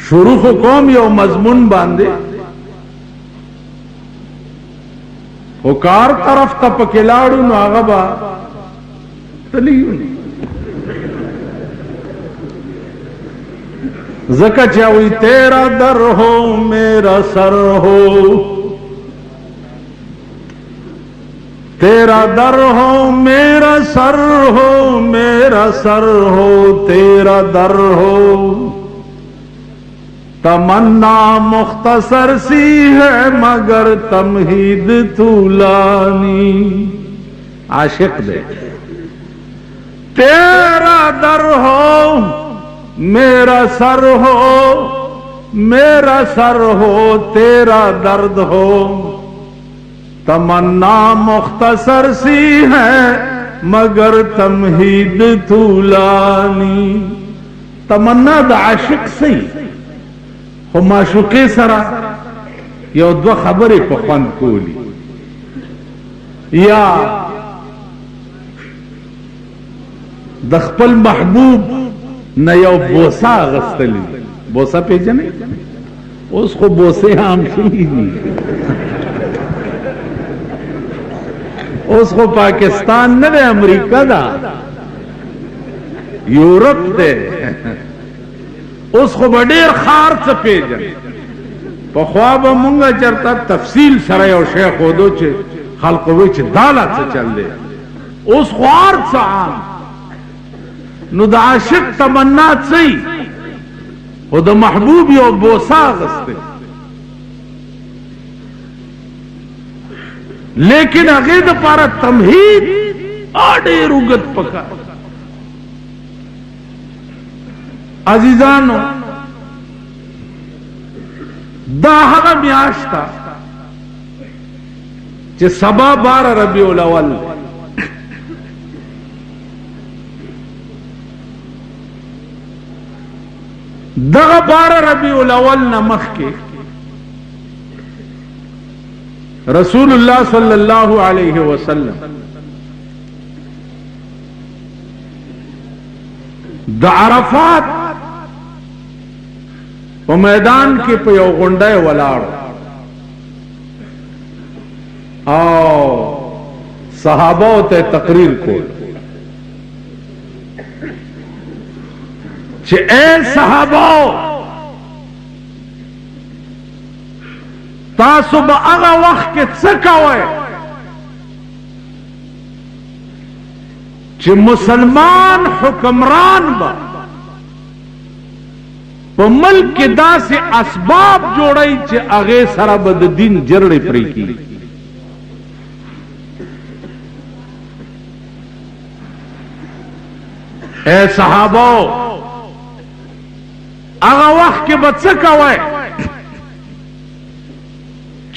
شروع خو کوم یو مضمون باندې او کار طرف ته پکې لاړو نو هغه با تلیو زکا چاوی تیرا در ہو میرا سر ہو تیرا در ہو میرا سر ہو میرا سر ہو تیرا در ہو تمنا مختصر سی ہے مگر تمہید طولانی عاشق دے تیرا در ہو میرا سر ہو میرا سر ہو تیرا درد ہو تمنا مختصر سی ہے مگر تمہید طولانی تمنا دا عاشق سی خو معشوقی سرا یو دو خبری پا خوند کولی یا دخپل محبوب نہ یو بوسا غستلی بوسا پیجنے اس کو بوسے عام شوی دی اس کو پاکستان نہ دے امریکہ دا یورپ دے اس کو بڑیر خار سے پیجن پا خواب منگا چرتا تفصیل سرے و شیخ خودو چے خلقوی چے دالا سے چل دے اس خوار سے عام نو دا عاشق تمنات سی و دا محبوب یو بوسا غستے لیکن اغید پارا تمہید آڑے رگت پکا عزیزانو دا حقا میاشتا چه سبا 12 ربیع الاول دغه 12 ربیع الاول نمخ کے رسول اللہ صلی اللہ علیہ وسلم دا عرفات په میدان کې په یو غونډه ولاړ او صحابه ته تقریر کول چې اے صحابه تاسو به هغه وخت کې څه کوئ چې مسلمان حکمران با په ملک کې داسې اسباب جوړي چې هغه سره به د دین جرړې پرې کی اے صحابه هغه وخت کې به څه کوئ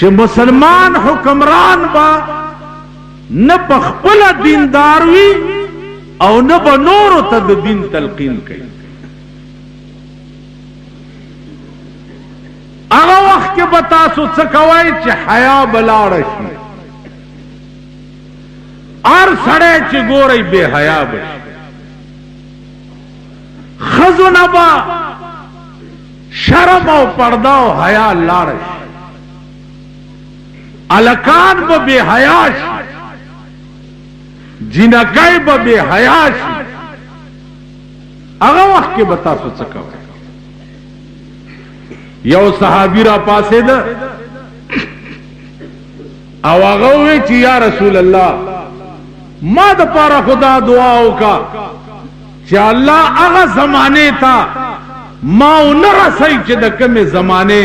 چې مسلمان حکمران با نه په خپل دیندار وي او نه به نورو ته د دین تلقین کوي هغه وخت کې به تاسو څه کوئ چې حیا به لاړه شي هر سړی چې ګورئ بې حیا به شي ښځو نه به شرم او پرده او حیا لاړه شي الکان با بے حیاش جنکای با بے حیاش اگا وقت کے بتا سو سکا یو صحابی را پاسے دا او اگوے چی یا رسول اللہ ما دا پارا خدا دعاو کا چی اللہ اگا زمانے تا ما نرسی چی دا کم زمانے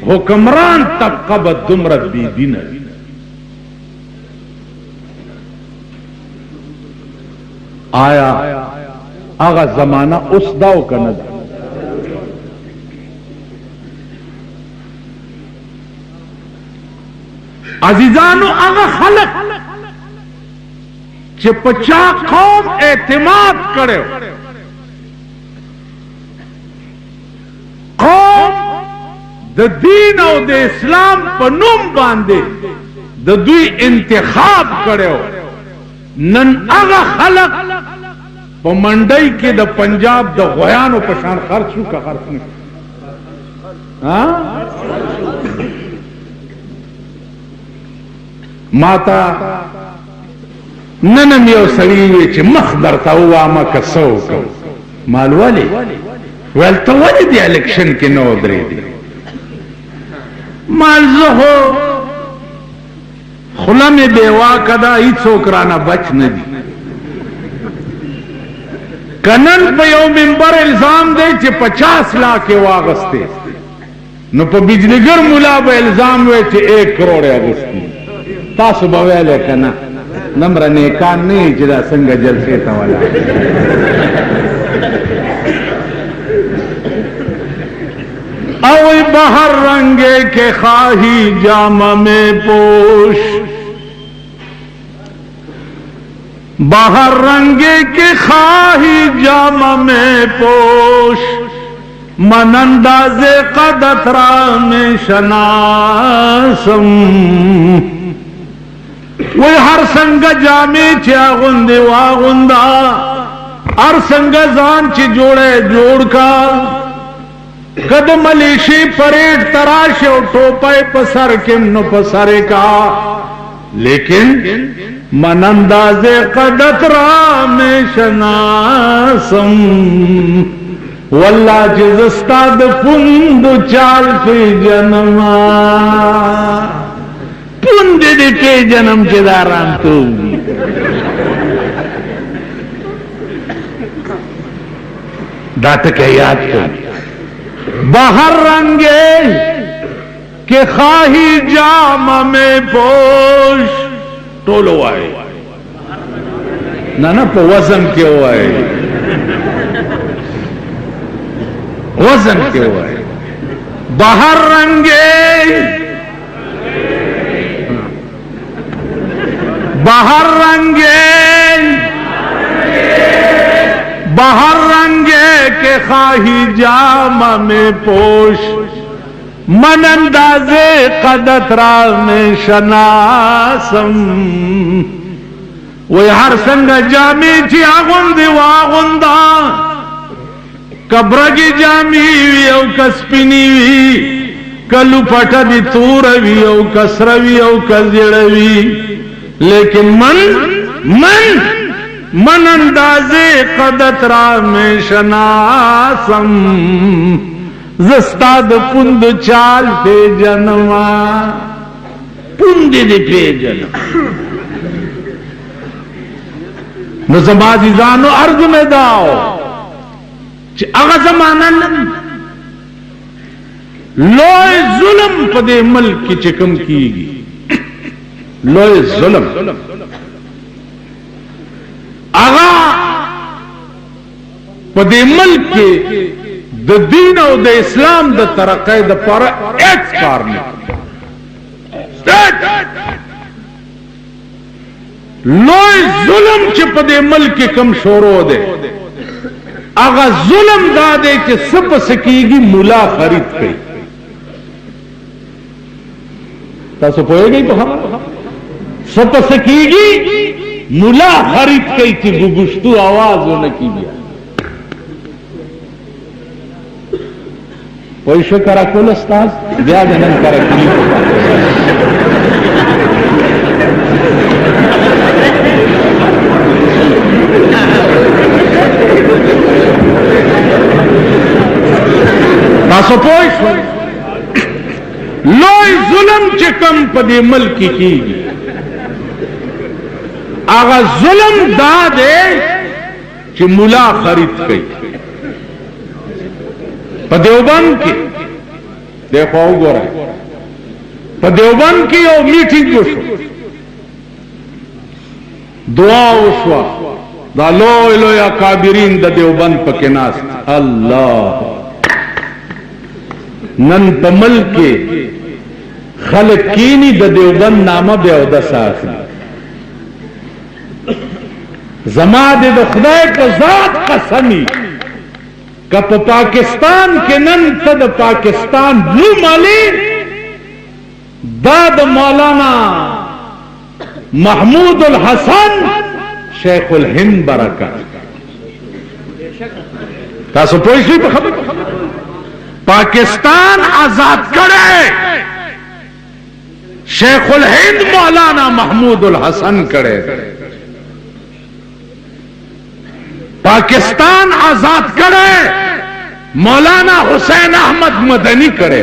حکمران طبقہ با دمرت بی دین آیا آغا زمانہ اس داو کا نظر عزیزانو آغا خلق چه پچا قوم اعتماد کرے قوم د دین او د اسلام په نوم باندې د دوی انتخاب کړو نن هغه خلق په منډي کې د پنجاب د غویانو په شان خرڅو کا خرڅ نه ماتا ننم یو سړی وی چې مخ درته ووامه که څه وکړو مال ولې ویل ته ولې دې الکشن کې نه ودرېدې مال زه خو خوله مې بېواکه ده هېڅوک رانه بچ نه دي که نن په یو منبر الزام دی چې 50 لاکھ واغستې نو په بجلیګر ملا به الزام وی چې 1 کروڑ اغستې تاسو به ویلی که نه نمره نیکان نه چې دا څنګه جلسې ته ولاړ اوی بہر رنگے کے خواہی جامہ میں پوش بہر رنگے کے خواہی جامہ میں پوش من انداز قدت را میں شناسم وی ہر سنگ جامع چیا غندی واغندا ہر سنگ زان چی جوڑے جوڑ کا کد ملیشی پریڈ تراش و ٹوپے پسر کم نو پسرے کا لیکن من انداز قدت را میں شناسم واللہ جز استاد پند چال پی جنما پند دی پی جنم چی داران تو داتا کہ یاد کر بہر رنگے کہ خواہی جام میں پوش ٹولو آئے نا پا وزن کیوں آئے وزن کیوں آئے بہر رنگے بہر رنگے بہر رنگے کے خواہی جامہ میں پوش من انداز قدت را میں شناسم وی ہر سنگ جامی چی آغندی واغندا کبرگی جامی وی او کسپینی وی کلو پٹا دی تور وی او کسروی او کزیڑوی لیکن من انداز قدت را میں شناسم زستاد پند چال پی جنما پند دی پی جنما نظم عزیزانو عرض میں داؤ چی اغا زمانہ لوئے ظلم پدے ملک کی چکم کی گی لوئے ظلم آغا پدے ملک کے دا دین او دا اسلام دا ترقی دا پارا ایک کار نہیں لوئے ظلم چی پدے ملک کے کم شورو دے آغا ظلم دا دے چی سپ سکی گی ملا خرید کئی تاسو پوئے گئی تو ہم سپ سکی گی ملا خرید کئی تھی گگشتو آواز ہونے کی بیا کوئی شکرہ کل استاذ بیا جنن کرا کلی تاسو پوئی شو لوئی ظلم چکم پدی ملکی کی گی آغا ظلم دا دے چی ملا خرید کئی پا دیوبند کی دیکھو آو گو رہا ہے پا دیوبند کی او میٹنگ کو شو دعا وشوا دا لوئی لوئی اکابرین دا دیوبند پا کناس اللہ نن پا ملک خلق کینی دا دیوبند نامہ بیعودہ ساخلی زماد دا خدای پا ذات قسمی کہ پا پاکستان کے نن تا دا پاکستان بلو مالی دا دا مولانا محمود الحسن شیخ الہند برکت تاسو پوئیشوی پا خبر पाकिस्तान आजाद करे शेखुल हिंद मौलाना महमूदुल हसन करे, पाकिस्तान आजाद करे मौलाना हुसैन अहमद मदनी करे,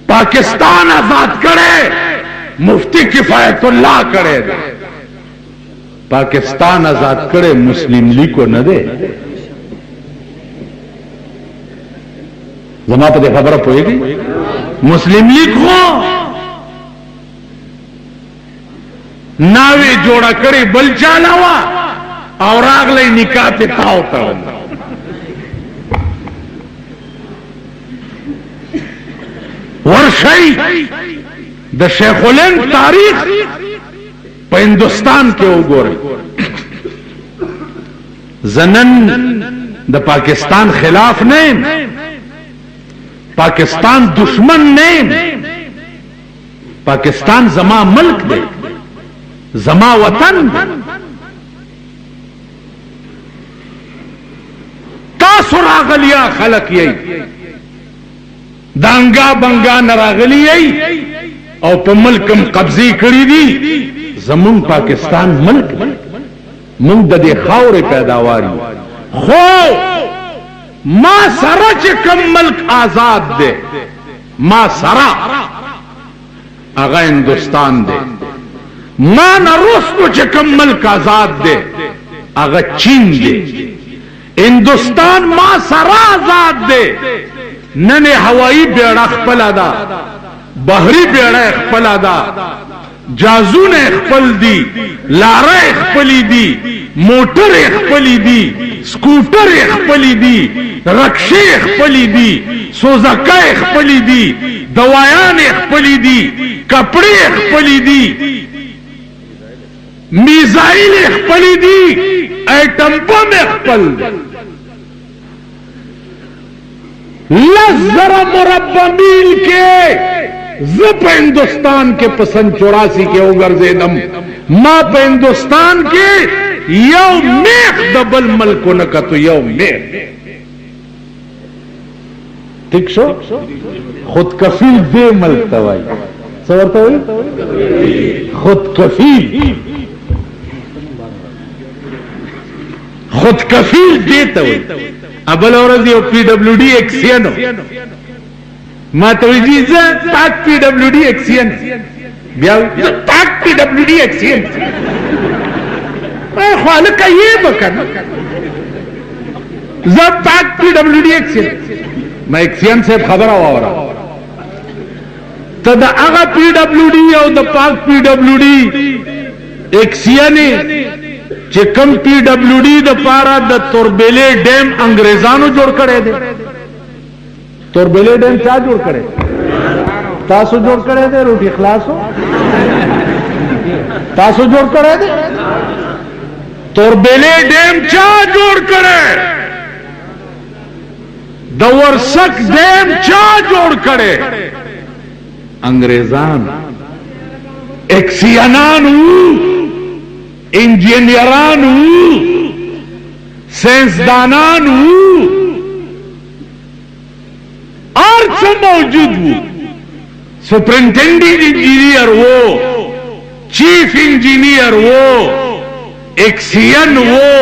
पाकिस्तान आजाद करे मुफ्ती किफायतुल्लाह करे, पाकिस्तान आजाद करे मुस्लिम लीग को न दे। जमा पे खबर पोएगी मुस्लिम लीग को नावे जोड़ा करे बल चालावा और अगले निकाह पे ताव तड़न। वर्षई द शेखुलेन तारीख पे हिंदुस्तान के उगोर जनन द पाकिस्तान खिलाफ नहीं, पाकिस्तान दुश्मन नहीं, पाकिस्तान जमा मुल्क दे, जमा वतन तासु रागलिया खलक यही दांगा बंगा न रागली यही और पे मुल्कम कब्जी करी दी। जमुन पाकिस्तान मुल्क मुंग दे खावरे पैदावारी हो मां सारा चे कम मुल्क आजाद दे, मां सारा आगा हिंदुस्तान दे, मां न रूस को चे कम मुल्क आजाद दे आगा चीन दे। हिंदुस्तान मां सारा आजाद दे नने हवाई बेड़ा खपला दा, बहरी बेड़ा खपला दा, जाजू ने खपल दी, लारा खपली दी, मोटर खपली दी, स्कूटर खपली दी, रक्षे खपली दी, सोजका खपली दी, दवायान खपली दी, कपड़े खपली दी, मिसाइल खपली दी, एटम बम खपल दी। लज़रा मुरब्बा मील के जब हिंदुस्तान के पसंद 84 के उगर जेदम मां पे हिंदुस्तान के यौ मेख दबल मल्को न का तो यौ मेख ठीक शो खुद कफील दे मल्क तवाई सवरता हुई खुद कफील देता हुई अबल और पीडब्ल्यूडी एक्सियन मातोजी पाक पीडब्ल्यूडी एक्सियन पाक पीडब्ल्यूडी एक्सियन ख्वाल का ये बकन जब पाक पीडब्ल्यूडी एक्सियन मैं एक्सियन से खबर हो रहा तो द आगा पीडब्ल्यूडी और द पाक पीडब्ल्यूडी एक्सियन चिकम पीडब्ल्यूडी द पारा द तोरबेले डैम अंग्रेजानो जोड़ करे दे। तोरबेले डैम क्या जोड़ करे? तासो जोड़ करे दे रोटी खलास हो तासो जोड़ करे दे। तोरबेले डैम क्या जोड़ करे? दवर्सक डैम क्या जोड़ करे? अंग्रेजान एक्सियनानू इंजीनियरानू साइंसदानानू और सब मौजूद वो सुपरिंटेंडेंट इंजीनियर वो चीफ इंजीनियर वो एक्सियन वो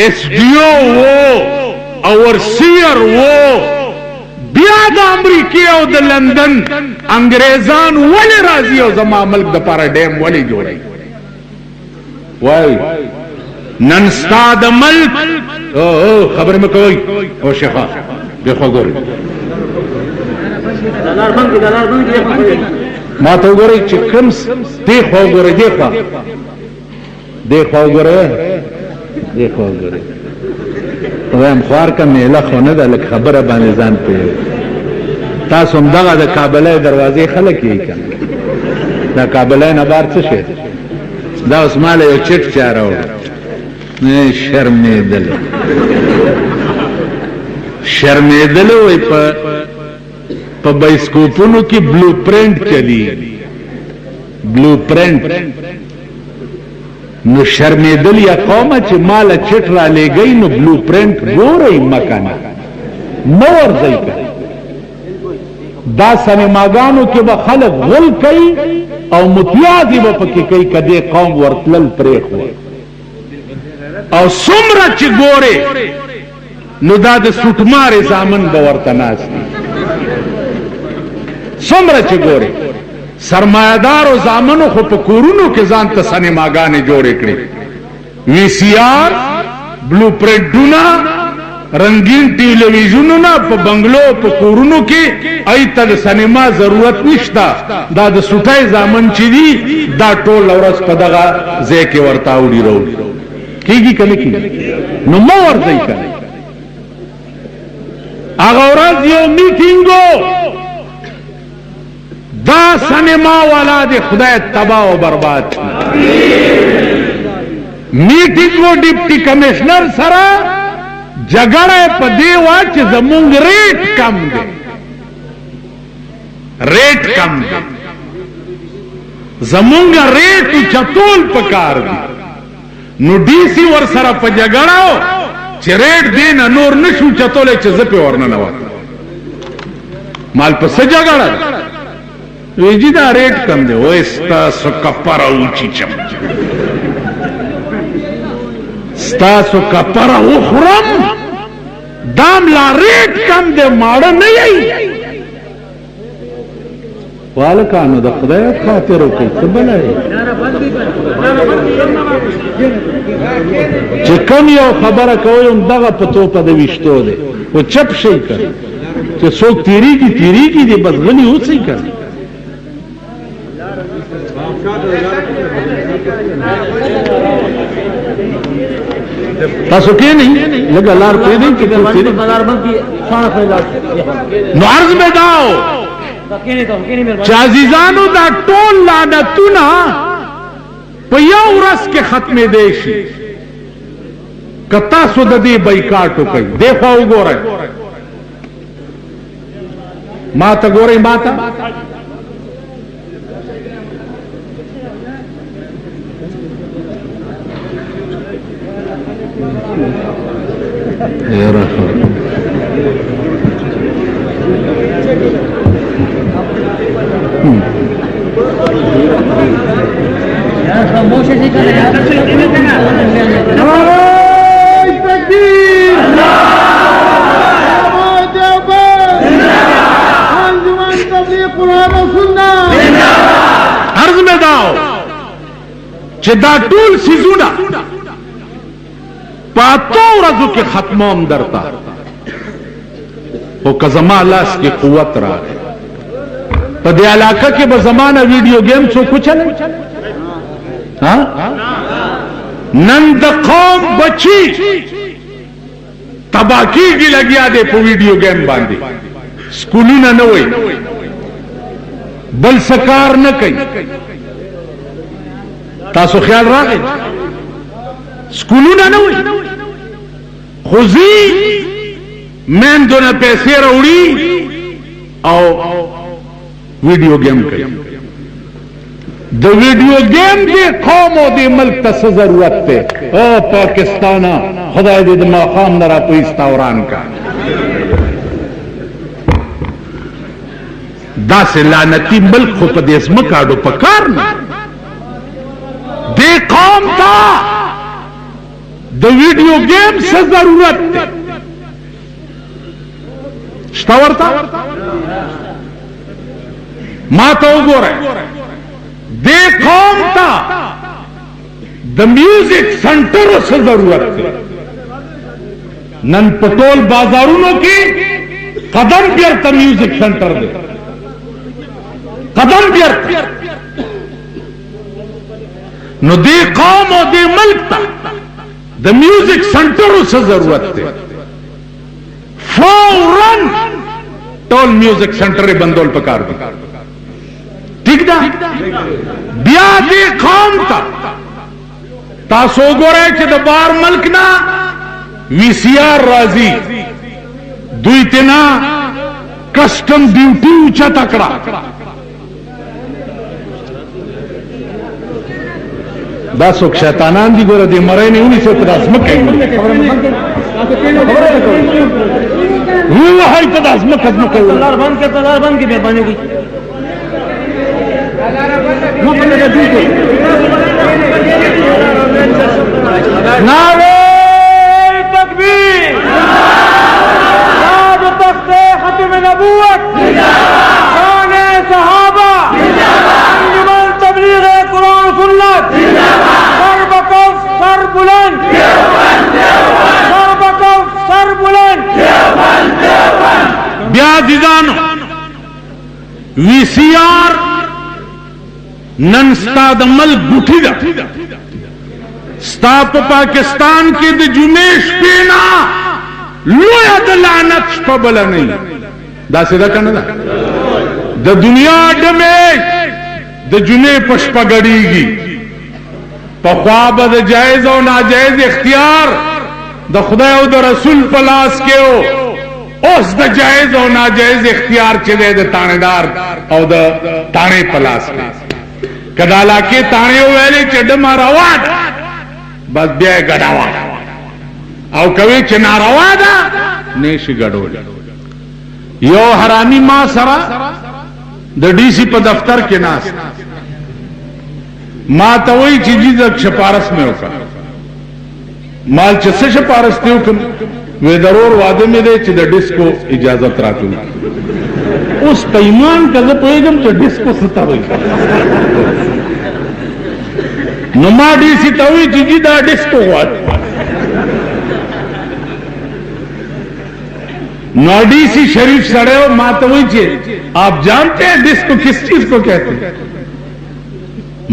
एसडीओ वो ओवरसीयर वो बियाद अमरीकी और द लंदन अंग्रेजान वाले राजी और जमा मुल्क द पारा डैम वाली जोड़े वाई ननस्ता द मुल्क ओ खबर में कोई ओ शेखा देखो गोरी माँ तो गोरे चिकन देखो गोरे देखो देखो गोरे देखो गोरे तो हम ख्वार का मेला खोने दा लग खबर बाने जान पे तासुम दगा दा काबले दरवाजे खलक ही का दा काबले नबार से शेर दा उस्माले यो चिट चारा हो शर्मेदल वही पर बाइस्कोपों की ब्लूप्रिंट चली ब्लूप्रिंट नु शर्मेदल या कौम च माल चिटरा ले गई नु ब्लूप्रिंट गो रही मकान نو ورځي کوي دا سینماګانو کې به خلک غل کوي او متیازي به پکې کوي کدی قوم ورتلل پرېخو او څومره چې ګوره نو دا د سټمارې زامن به ورته ناست دي څومره چې ګوره سرمایه‌دارو زامنو خو په کورونو کې ځان ته سینماګانې جوړې کړې وی سی آر بلو پرنټونه رنگین ټلویزیونونه په بنگلو په کورونو کې ایته د سینما ضرورت نشته دا د سټای زامن چې دي دا ټول ورځ په دغه ځای کې ورته وړي وروړي کیږي کنه کیږي نو مو ورځي کنه هغه ورځ یو میټینګو دا سینما والا د خدای تباہ او برباد میټینګو ډیپټي کمشنر سره جګړه په دی وا چې زمونږ ریټ کم دی ریټ کم دی زمونږ ریټ چتول پکار دی نو ډي سي ور سره په جګړه چې ریټ دین نور نشو چتولې چې زپه ورنه نه وته مال په څه جګړه ویجی دا ریټ کم دی وای ستاسو کفاره اوچی چم ستاسو کپره وخورم دام لا ریټ کم دی ماړه نه یی والکانو د خدای خاطر وکړي څه بلای چې کوم یو خبره کوم دغه پتو په د وشتو دی او چپ شي کړ چې څوک تیریږي دی بس غني اوسې کړ تاسو کې نه لګا لار په دې کې بازار باندې څونه پیدا نو عرض به داو چې عزیزانو دا ټول لعنتونه په یو ورځ کې ختمې دي شي کتا سو د دې بایکاټ وکړي دیکھو وګورئ ما ته ګورئ ما ته يا رحمة يا خاموش ذي كذا يا عرض میں داو چې دا ټول سيزونه پاتو ورځو کې ختموم درتا او کزما لاس کې قوت را په دې علاقه کې به زمانہ ویډیو گیم څو کوچل ها نن د قوم بچي تباکی کی لګیا دي په ویډیو گیم باندې سکولونه نه وای بل سکار نه کوي تاسو خیال راغی سکولونه نه وای خوزی مین دونه پیسې راوړي او ویډیو گیم کوي د ویډیو گیم دی قوم او دی ملک ته ضرورت ده او پاکستان خدای دې د مقام نه را پېستاوران کا دا سه لعنتی ملک خو په دې اسمه کاډو پکار نه دی قوم ته د ویډیو گیم څه ضرورت ده شتا ورته ما ته وګورئ دې قوم ته د میوزیک سنټر څه ضرورت ده نن په ټول بازارونو کې قدم بیرته میوزیک سنټر ده قدم بیرته نو دې قوم او دې ملک ته د میوزیک سنټر څه ضرورت ده فورن ټول میوزیک سنټر بندول پکار دي ٹھیک ده بیا دې قوم ته تاسو ګورئ چې د بار ملک نه وی سی آر راځي دوی تینا کسٹم ډیوټي اوچا تکړه دا څوک شیطانان دي ګوره دې مړی نه ونیسي په داسمه کوي वो है पता मकदमा कर तलवार बंद के मेहरबानी हुई नारे तकबीर, ताज तख्ते खत्म नबूवत, शाने सहाबा, अंजुमन तबलीग कुरान सुन्नत, सर बकफ सर बुलंद, सर बकफ सर बुलंद। ब्याजिजानो वीसीआर नन स्तादमल गुठी दा स्ताप पाकिस्तान के द जुमेश पेना लोया द लानत पबल नहीं दासे दा कना द दुनिया डमे द जुने पुष्प गड़ीगी पख्वाब द जायज और नाजायज इख्तियार द खुदा और द रसूल पलास के हो उस द जायज और नाजायज इख्तियार चले द तानेदार और द ताने पलास के कदाला के ताने वेले चड मारा वाद बस ब्याह गड़ावा और कभी चनारावा दा नेश गड़ो यो हरामी मां सरा द डीसी पर दफ्तर के नास मां तो वही चीजी तक सिफारश में होगा माल चस्से सिफारश थे वे जरूर वादे में दे चिद डिस्को इजाजत रातू उस पैमान का जब पेगम तो डिस्को सता हुई नुमा डीसी तवी चीजी दा डिस्को हुआ नोडीसी शरीफ सड़े हो मां तो वही चीज आप जानते हैं डिस्को किस चीज को कहते हैं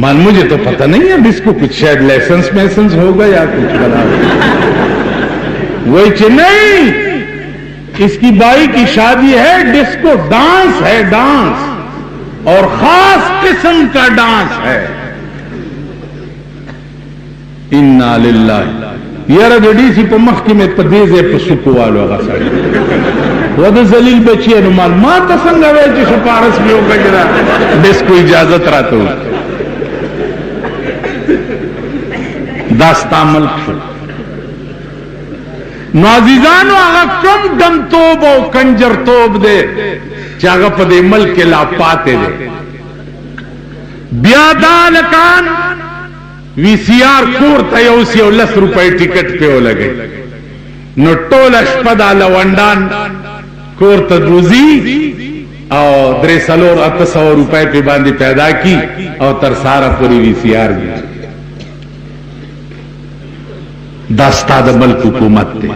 मान मुझे तो पता नहीं है डिस्को कुछ शायद लाइसेंस मैसेंस होगा या कुछ बना वही चीज नहीं इसकी बाई की शादी है डिस्को डांस है डांस और खास किस्म का डांस है इन्ना लिल्लाहि यार डीसी पर मखी में पदेजे पर सुकू वालों का साड़ी वद जलील बची अनुमान मां तो संग वे जो सिफारिश में होगा जरा डिस्को इजाजत रातो दास्तामल नाजीजानो आगा कम दम तोब और कंजर तोब दे चागा पदे मल के ला पाते दे ब्यादाल कान वीसीआर कोर तयोसी और 10 रुपए टिकट पे हो लगे नो टोल अशपदा लवंडान कोर तदूजी और 300 रुपए पे बांधी पैदा की और तरसारा पूरी वीसीआर दी दास्ताद मल्क हुकूमत थे